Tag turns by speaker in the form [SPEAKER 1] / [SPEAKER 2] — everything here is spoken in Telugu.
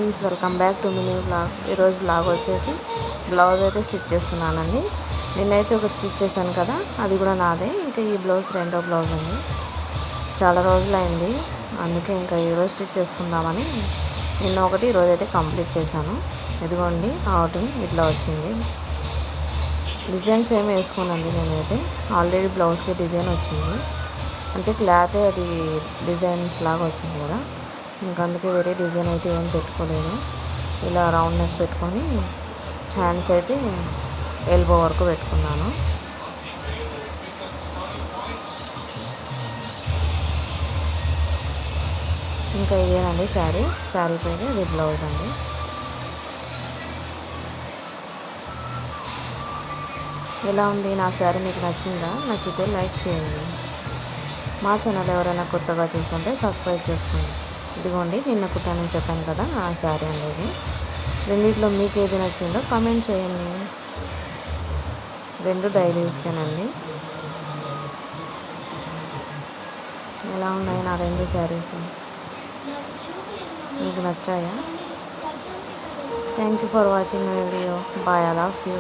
[SPEAKER 1] Friends, welcome back to mini blog. ఈరోజు బ్లాగ్ వచ్చేసి బ్లౌజ్ అయితే స్టిచ్ చేస్తున్నానండి. నిన్నైతే ఒకటి స్టిచ్ చేశాను కదా, అది కూడా నాదే. ఇంకా ఈ బ్లౌజ్ రెండో బ్లౌజ్ అండి. చాలా రోజులు అయింది, అందుకే ఇంకా ఈరోజు స్టిచ్ చేసుకుందామని నిన్న ఒకటి ఈరోజు అయితే కంప్లీట్ చేశాను. ఇదిగోండి అవుటింగ్ ఇట్లా వచ్చింది. డిజైన్స్ ఏమి వేసుకోనండి నేనైతే. ఆల్రెడీ బ్లౌజ్కి డిజైన్ వచ్చింది, అంటే క్లాతే అది డిజైన్స్ లాగా వచ్చింది కదా, ఇంకా అందుకే వేరే డిజైన్ అయితే ఏం పెట్టుకోలేదు. ఇలా రౌండ్ నెక్ పెట్టుకొని హ్యాండ్స్ అయితే ఎల్బో వరకు పెట్టుకున్నాను. ఇంకా ఇదేనండి శారీ పైన ఇది బ్లౌజ్ అండి. ఎలా ఉంది నా శారీ? మీకు నచ్చిందా? నచ్చితే లైక్ చేయండి. మా ఛానల్ ఎవరైనా కొత్తగా చూస్తుంటే సబ్స్క్రైబ్ చేసుకోండి. ఇదిగోండి నిన్న కుట్టానని చెప్పాను కదా, ఆ శారీ అనేది. రెండిట్లో మీకు ఏది నచ్చిందో కామెంట్ చేయండి. రెండు డైలీ యూస్కేనండి. ఎలా ఉన్నాయి నా రెండు శారీస్? మీకు నచ్చాయా? Thank you for watching my video. Bye, I love you.